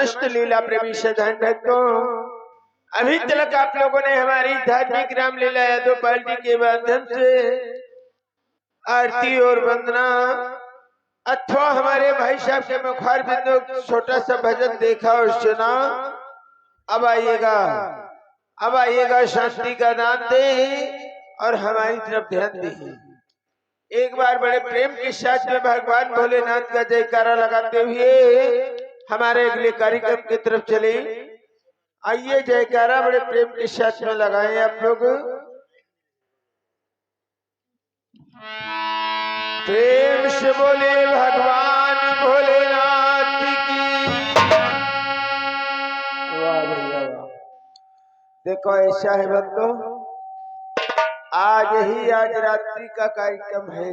समस्त लीला प्रेमी सधन भक्तों, अभी तक आप लोगों ने हमारी धार्मिक रामलीला यादव पार्टी के माध्यम से आरती और वंदना अथवा हमारे भाई साहब के मुखार बिंदु छोटा सा भजन देखा और सुना। अब आइएगा शांति का नाम दे और हमारी तरफ ध्यान दे। एक बार बड़े प्रेम के साथ में भगवान भोलेनाथ का जयकारा लगाते हुए हमारे अगले कार्यक्रम की तरफ चले। आइए जयकारा बड़े प्रेम के साथ में लगाएं आप लोग। प्रेम से बोले भगवान भोलेनाथ की। वाह भैया वाह। देखो ऐसा है भक्तों, आज रात्रि का कार्यक्रम है।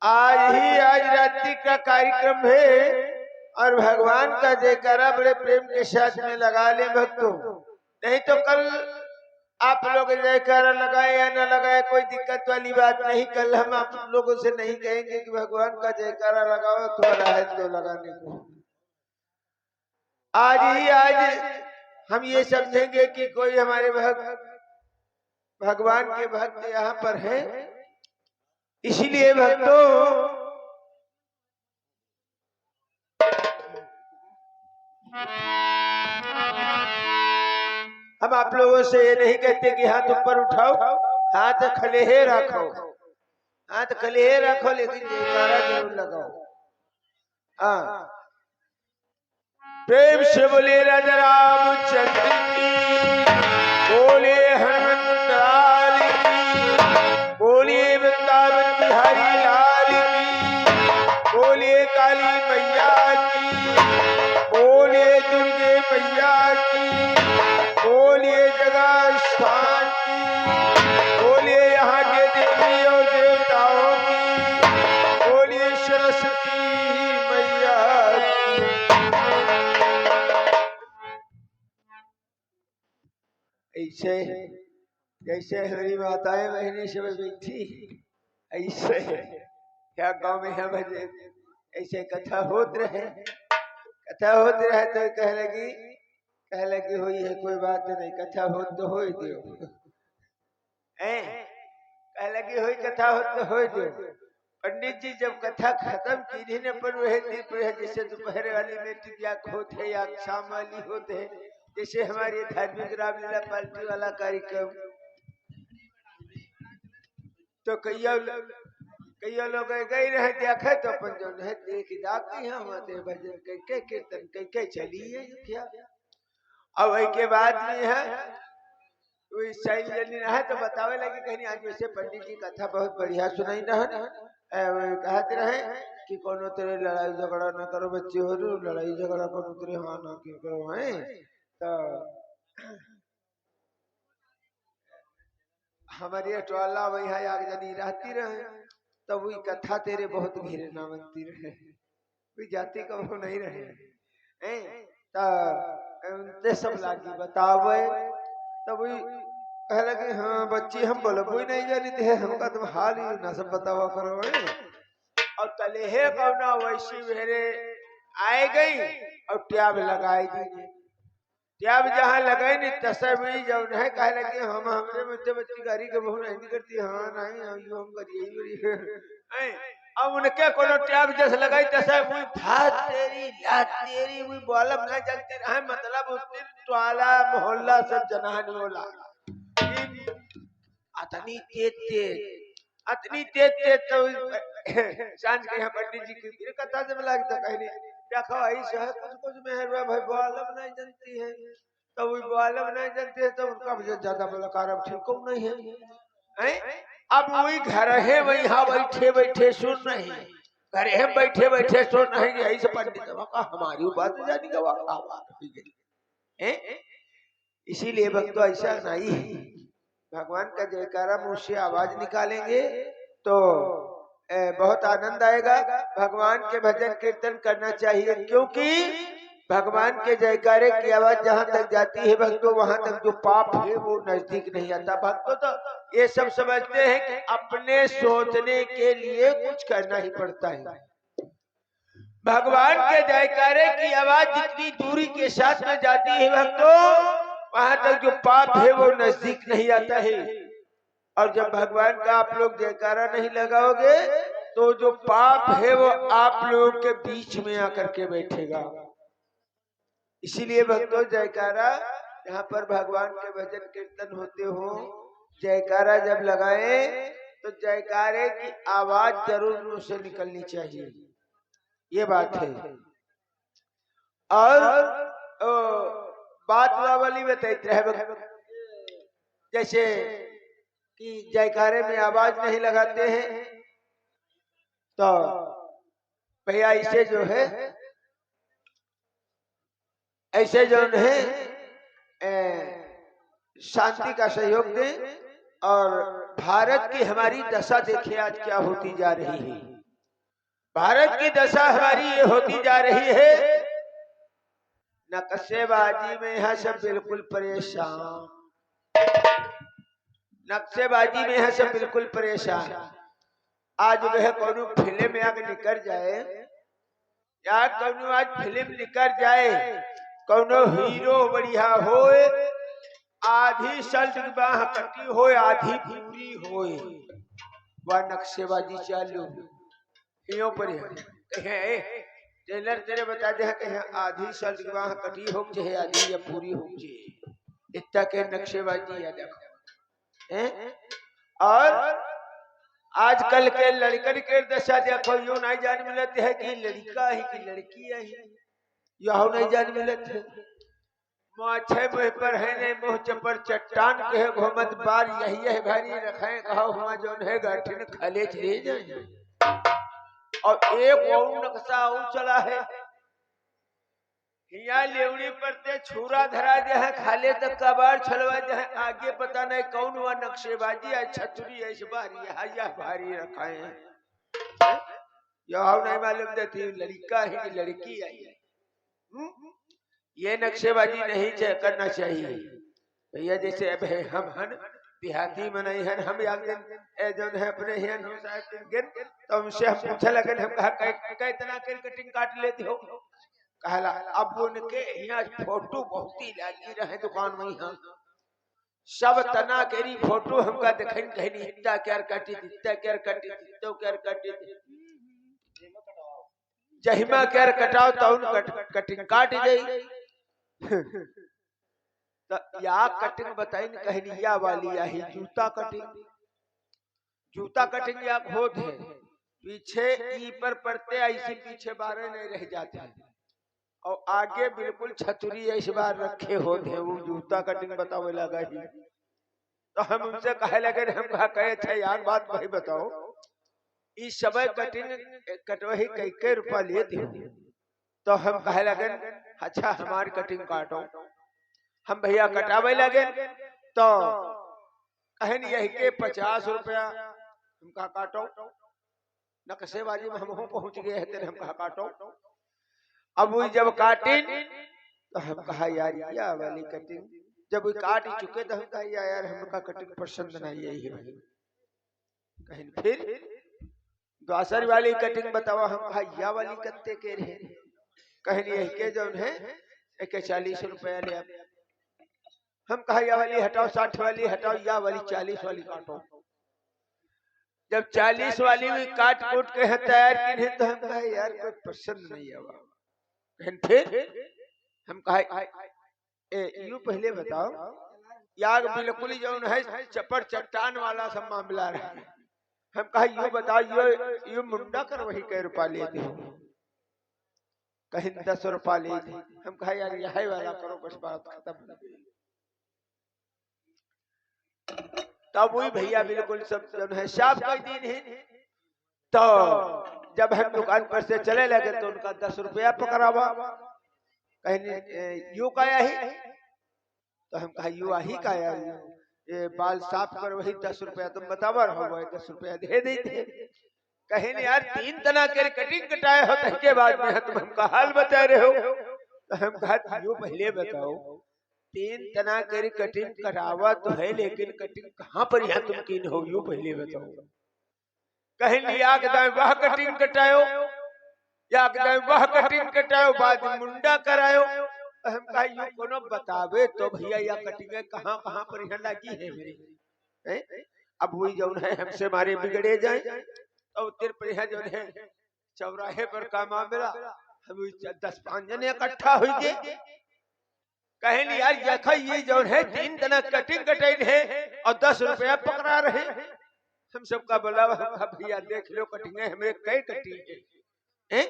आज रात्रि का कार्यक्रम है और भगवान का जयकारा बड़े प्रेम के साथ में लगा ले भक्तों। नहीं तो कल आप लोग जयकारा लगाए या न लगाए कोई दिक्कत वाली बात नहीं। कल हम आप लोगों से नहीं कहेंगे कि भगवान का जयकारा लगाओ, थोड़ा है तो लगाने को। आज हम ये समझेंगे कि कोई हमारे भगवान के भक्त यहाँ पर है। इसलिए भक्तों हम आप लोगों से ये नहीं कहते कि हाथ ऊपर उठाओ, हाथ खलेहे रखो, हाथ खलेहे रखो, लेकिन जयकारा जरूर लगाओ। हाँ, प्रेम से बोले राजा रामचंद्र की, बोले हनुमंत लाल की, बोले वृंदावन बिहारी लाल की, बोले काली मैया की, बोले दुर्गे मैया की, बोलिए जगह स्थान की, बोलिए यहाँ के देवी और देवताओं की, बोलिए सरस्वती मैया की। ऐसे जैसे हमारी माताएं बहनें सब बैठी, ऐसे क्या गांव में है भजे, ऐसे कथा होत रहे तो कह लगी हुई है, कोई बात नहीं, कथा हो तो हो दियो। कह लगी हुई कथा हो तो हो दियो। पंडित जी जब कथा खत्म की न पर वह जैसे दोपहर वाली में टिकिया होते या शाम वाली होते, जैसे हमारी धार्मिक रामलीला पार्टी वाला कार्यक्रम, तो कई लोग गए रहे देखे तो अपन जो है देख जाते हैं भजन कई कीर्तन कई चली है क्या। अब के बाद में है है तो बतावे लगे कहीं आज वैसे पंडित जी कथा बहुत बढ़िया सुनाई कहते रहे कि कोनो तेरे लड़ाई झगड़ा न करो बच्चे हो, लड़ाई झगड़ा कोनो तेरे हाँ ना क्यों करो है। तो हमारी अटवाला वही आग जनी रहती रहे, तब वही कथा तेरे बहुत घेरे ना बनती रहे, कोई जाति का वो नहीं रहे। सब लागी बतावे तब कह लगे हाँ बच्ची हम बोलो कोई नहीं जानी थे, हमका तुम हाल ही ना सब बतावा करो है। और तलेहे कौना वैसी मेरे आए गई और ट्याब लगाई दी। ट्याब जहाँ लगाई नहीं तसा भी जब नहीं कह लगे हम हमरे बच्चे बच्ची गाड़ी के बहु नहीं करती, हाँ नहीं हम करिए। अब उनके कोनो ट्याब जैसे लगाई तसा मुई भात तेरी लात तेरी मुई बोलम ना जलती रहे, मतलब उस टोला मोहल्ला सब जनानी होला अतनी तेज तो सांझ के यहाँ पंडित जी की कथा जब लगता कहीं देखो ऐसा है कुछ मेहरबा भाई बोलम नहीं जानती है, तो वो बोलम नहीं जानती है तो उनका ज्यादा बलाकार अब ठीक नहीं है। अब वही घर है वही बैठे बैठे सुन रहे, घर है बैठे बैठे सुन रहे कि ऐसे पंडित हमारी बात जानी का बात हुई गई। इसीलिए भक्तों ऐसा नहीं, भगवान का जयकारा मुंह से आवाज निकालेंगे तो बहुत आनंद आएगा। भगवान के भजन कीर्तन करना चाहिए, क्योंकि भगवान के जयकारे की आवाज जहाँ तक जाती है भक्तों, वहां तक जो पाप है वो नजदीक नहीं आता। भक्तों तो ये सब समझते हैं कि अपने सोचने के लिए कुछ करना ही पड़ता है। भगवान के जयकारे की आवाज जितनी दूरी के साथ में जाती है भक्तों, वहां तक जो पाप है वो नजदीक नहीं आता है। और जब भगवान का आप लोग जयकारा नहीं लगाओगे तो जो पाप है वो आप लोगों के बीच में आकर के बैठेगा। इसीलिए भक्तों जयकारा, यहाँ पर भगवान के भजन कीर्तन होते हो, जयकारा जब लगाए तो जयकारे की आवाज जरूर मुंह से निकलनी चाहिए, ये बात है। और बात वाली बताते हैं, जैसे कि जयकारे में आवाज नहीं लगाते हैं तो भैया इसे जो है ऐसे जो है शांति का सहयोग दें। और भारत की हमारी दशा देखिए आज क्या होती जा रही है। भारत की दशा हमारी ये होती जा रही है, नक्शेबाजी में है सब बिल्कुल परेशान, नक्शेबाजी में है सब बिल्कुल परेशान। आज वह कौन फिल्म में आगे निकल जाए या कौन आज फिल्म निकल जाए, कौन हीरो बढ़िया हो, आधी शर्ट की बाह कटी हो आधी पूरी हो, वह नक्शेबाजी चालू यूं पर टेलर तेरे बता दे कहीं आधी शर्ट की बाह कटी हो चाहे आधी या पूरी हो चाहे, इतना के नक्शेबाजी है देखो। और आजकल के लड़कन के दशा देखो, यूं नहीं जान मिलते है कि लड़का है कि लड़की है, यह नहीं जान मिलते है। माछे मुँह पर है नहीं मुँह चपर चट्टान के है घोमत बार, यही है भारी रखे कहा हुआ जो है गाठिन खलेच ले जाए। और एक और नक्शा और चला है, हिया लेवड़ी पर छुरा धरा दे है, खाले तक कबाड़ छलवा दे है, आगे पता नहीं कौन हुआ नक्शेबाजी है, छतरी ऐसे भारी है भारी रखाए हैं, यह नहीं मालूम देती लड़का है कि लड़की है। ये नक्शेबाजी नहीं करना चाहिए भैया। जैसे अब है हम हन देहाती में नहीं है, हम जो है अपने तो उनसे हम पूछा लगे, हम कहा इतना कटिंग काट लेते हो, कहला अब उनके यहाँ फोटो बहुत ही लगी रहे दुकान में, यहाँ सब तना केरी फोटो हमका देखे कहनी इतना क्या कटी इतना क्या कटी तो क्या कटी जहिमा क्या कटाओ तो कटिंग काट जाई। तो या कटिंग बताई कहनी या वाली यही जूता कटिंग, जूता कटिंग या होत है पीछे ई पर पड़ते ऐसे पीछे बारे नहीं रह जाते हैं, और आगे बिल्कुल छतरी इस बार रखे होते हैं, वो जूता कटिंग बतावे लगा ही। तो हम उनसे कहे लगे, हम कहा कहे थे यार बात वही बताओ, इस समय कटिंग कटवही कई रुपया लेते हो। तो हम कहे लगे अच्छा हमारी कटिंग काटो, हम भैया कटावे लगे तो कहन यही के 50 रुपया, हम कहा काटो, नक्शेबाजी में हम पहुंच गए हैं, हम कहा काटो। अब वो जब काटे तो हम कहा यार या वाली कटिंग, जब वो काट ही चुके तो हम कहा यार हमका कटिंग पसंद नहीं यही है भाई, कहीं फिर दूसरी वाली कटिंग बताओ, हम कहा या वाली कत्ते के रहे, कहीं यही के जो है 40 रुपया ले, हम कहा या वाली हटाओ 60 वाली हटाओ, या वाली 40 वाली काटो। जब 40 वाली भी काट कूट के तैयार की तो हम कहा यार कोई पसंद नहीं है। फिर हम कहा यूं पहले बताओ यार बिल्कुल जो है चपर चट्टान वाला सब मामला रहा, हम कहा यूं बताओ यो मुंडा कर वही कै रुपया लेते हो, कहीं 10 रुपया लेते, हम कहा यार यही वाला करो बस बात खत्म। तब वही भैया बिल्कुल सब जब है शाम का दिन है, तो जब हम दुकान पर से चले लगे तो उनका 10 रुपया पकड़ावा, कहीं यू काया ही, तो हम कहा यू आही काया, ये बाल साफ कर वही 10 रुपया तुम बतावा रहो, 10 रुपया दे देते। कहीं यार 3 तना के कटिंग कटाए हो के बाद में तुम हमका हाल बता रहे हो, तो हम कहा यू पहले बताओ 3 तना के कटिंग कटावा तो है, लेकिन कटिंग कहाँ पर यहाँ तुम किन हो, यू पहले बताओ। कहीं लिया के वह कटिंग कटायो, या वह कटिंग कटायो बाद मुंडा करायो। हम कहा यू कोनो बतावे तो भैया या कटिंग कहाँ कहाँ पर यहाँ लगी है मेरी। अब वही जो है हमसे मारे बिगड़े जाए तो तेरे पर यहाँ जो है चौराहे पर काम आवेला हम 10-5 जने इकट्ठा हुई गए कहें यार देखा ये जो है 3 जना कटिंग कटाई है और 10 रुपया पकड़ा रहे। हम सबका बोला भैया देख लो कटिंग है हमें कई कटिंग है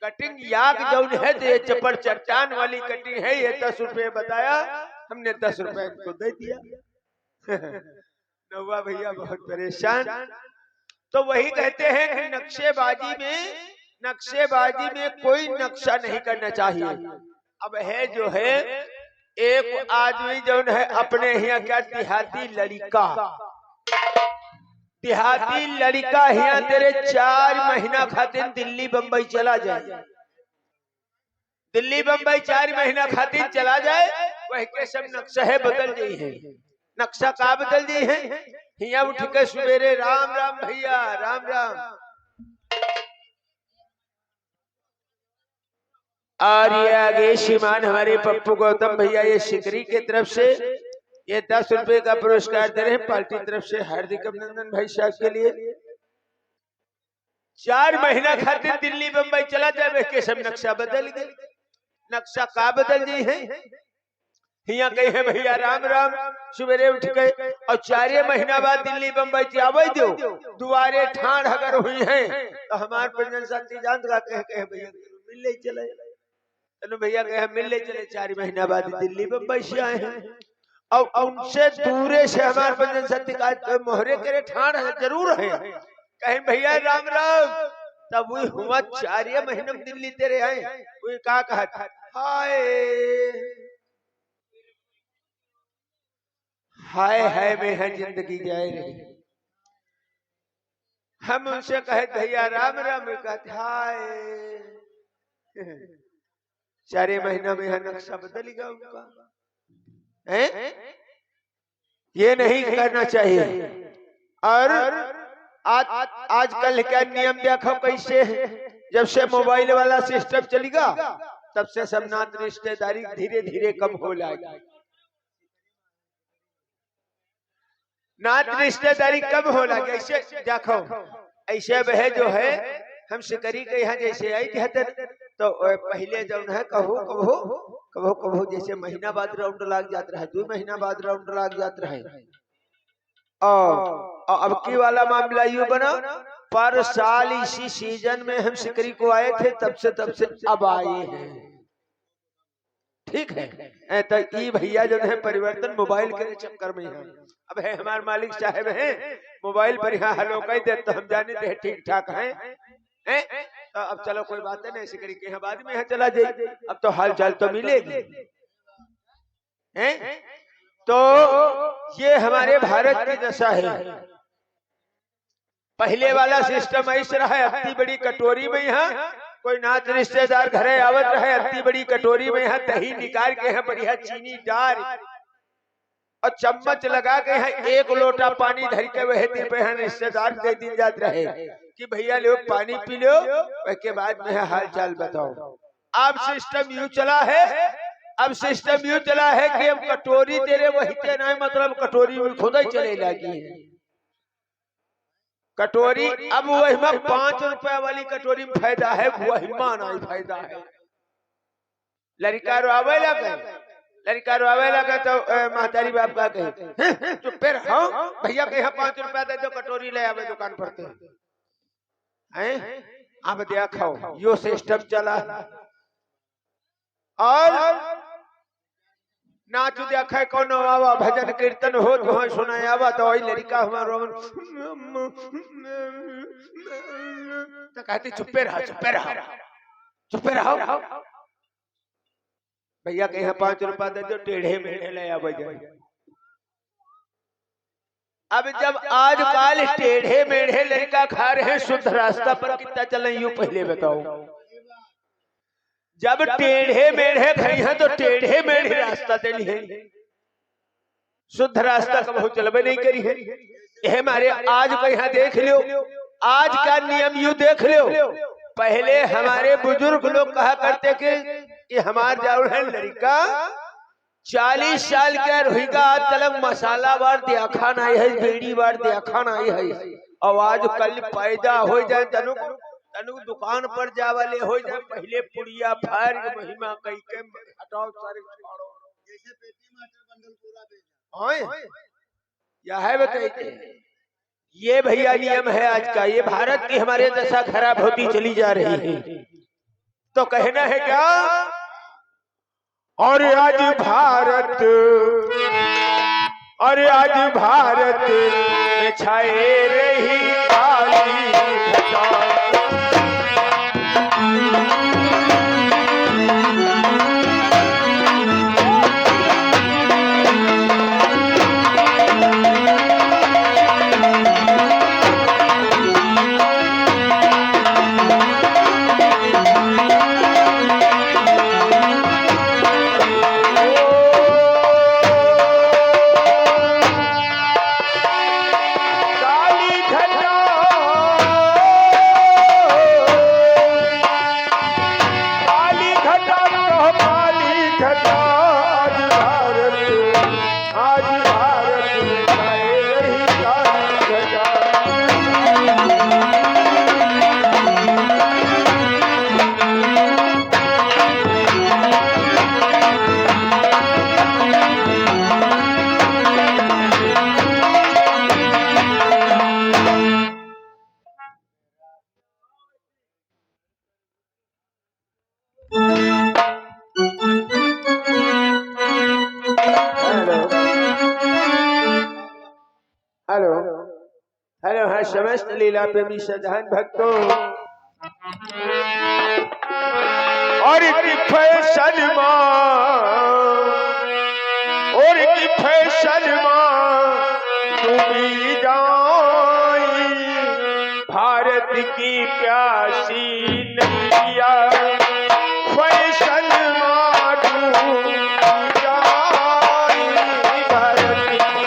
कटिंग याग जो है तो ये चपर चट्टान वाली कटिंग है ये 10 रुपये बताया हमने 10 रुपये इनको दे दिया। नौवा भैया बहुत परेशान। तो वही कहते हैं कि नक्शेबाजी में कोई नक्शा नहीं करना चाहिए। अब है जो है एक आदमी जो है अपने यहाँ क्या देहाती लड़का यहाँ तेरे 4 महीना खातिर दिल्ली बंबई चला जाए। दिल्ली बंबई 4 महीना खातिर चला जाए वही के सब नक्शा है बदल गई है। नक्शा का बदल गई है यहाँ उठ के सवेरे राम राम भैया राम राम। और ये आगे श्रीमान हमारे पप्पू गौतम भैया ये शिकरी के तरफ से ये 10 रुपए का पुरस्कार दे रहे हैं पार्टी तरफ से हार्दिक अभिनंदन भाई साहब के लिए। 4 महीना खातिर दिल्ली बंबई चला जाए के सब नक्शा बदल गए। नक्शा का बदल गई है यहाँ कही है भैया राम राम सवेरे उठ गए और 4 महीना बाद दिल्ली बंबई आवे दो दुआरे ठाण अगर हुई है तो हमारे पंजन साथी जान का कहे भैया मिल ले चले तो भैया कहे मिल ले चले 4 महीना बाद दिल्ली बंबई से आए हैं और उनसे दूरे से हमारे पंजन साथी का मोहरे करे ठाण जरूर है कहे भैया राम राम तब वो हुआ 4 महीने में दिल्ली तेरे आए वो कहा हाय हाय हाय में है जिंदगी जाए रही। हम उनसे कहे भैया राम राम कहते हाय 4 महीना में है नक्शा बदलेगा उनका है ये नहीं करना चाहिए। और आजकल क्या नियम देखो कैसे है जब से मोबाइल वाला सिस्टम चलेगा तब से सब नात रिश्तेदारी धीरे धीरे कम हो जाएगी। नात रिश्तेदारी कम हो लगे ऐसे देखो ऐसे वह जो है हम शिकरी के यहाँ जैसे आई कहते तो पहले जो है कहो जैसे महीना बाद राउंड लाग जाता है 2 महीना बाद राउंड लाग जाता है। और अब की वाला मामला यूं बना पर साल इसी सीजन में हम शिकरी को आए थे तब से अब आए हैं। ठीक है तो ये भैया जो है परिवर्तन मोबाइल के चक्कर में है। अब है हमारे मालिक साहब हैं मोबाइल पर यहाँ हेलो कह दे तो हम जाने थे ठीक ठाक हैं तो अब चलो कोई बात है नहीं शिकरी के यहाँ बाद में यहाँ चला जाए अब तो हाल चाल तो मिलेगी। तो ये हमारे भारत की दशा है। पहले वाला सिस्टम ऐसा रहा है इतनी बड़ी कटोरी में यहाँ कोई नात रिश्तेदार घरे आवत रहे इतनी बड़ी कटोरी में यहाँ दही निकाल के यहाँ बढ़िया चीनी डाल और चम्मच लगा के यहाँ 1 लोटा पानी धर के वह दिन पे रिश्तेदार दे दी जात रहे कि भैया लोग पानी पी लो उसके बाद में हाल चाल बताओ। अब सिस्टम यूं चला है कि अब कटोरी तेरे वही के नहीं मतलब कटोरी में खुद ही चले लगी है कटोरी। अब वही में 5 रुपया वाली कटोरी में फायदा है वही में नहीं फायदा है। लड़का रोवे लगा तो महतारी बाप का कहे चुप पे रहो भैया के यहाँ 5 रुपया दे दो कटोरी ले आवे दुकान पर हैं। अब देखो यो सिस्टम चला और नाच देखा कौन आवा भजन कीर्तन हो तो सुनाए आवा तो वही लड़का हमारा तो कहती चुप्पे रहो भैया के यहाँ 5 रुपया दे दो टेढ़े मेढ़े ले आवे जाए। अब जब आजकल टेढ़े मेढ़े लड़का खा रहे हैं शुद्ध रास्ता पर कितना चले यूं पहले बताओ। जब टेढ़े मेढ़े खाई हैं तो टेढ़े मेढ़े रास्ता देनी है शुद्ध रास्ता का बहुत चलबे नहीं करी है। यह हमारे आज का यहाँ देख लो आज का नियम यूं देख लो पहले हमारे बुजुर्ग लोग कहा करते कि हमार जाऊर है लड़का 40 साल का रहेगा तलक मसाला बार दिया खाना है बेड़ी बार दिया खाना है आवाज कल पैदा हो जाए तनु तनु दुकान पर जावले हो जाए पहले पुड़िया फाड़ के महिमा कई के हटाओ सारे छोड़ो जैसे पेटी मटर बंडल पूरा बेच हां यह है बताइए ये भैया नियम है आज का। ये भारत की हमारे दशा खराब होती चली जा रही है तो कहना है क्या और आज भारत में छाए रही काली घटा हेलो हेलो है समस्त लीला प्रेमी सजन भक्तों और की फैशन डूबी जाई भारत की प्यासी नैया फैशन डूबी जाई भारत की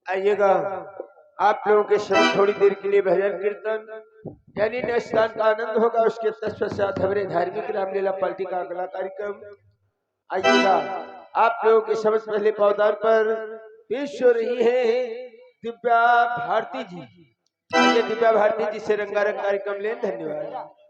आइएगा आप लोगों के साथ थोड़ी देर के लिए भजन कीर्तन यानी स्नान का आनंद होगा। उसके तत्पश्चात हमारे धार्मिक रामलीला पार्टी का अगला कार्यक्रम आइएगा। आप लोगों के समझ पहले पौधार पर पेश हो रही है दिव्या भारती जी। दिव्या भारती जी से रंगारंग कार्यक्रम लें। धन्यवाद।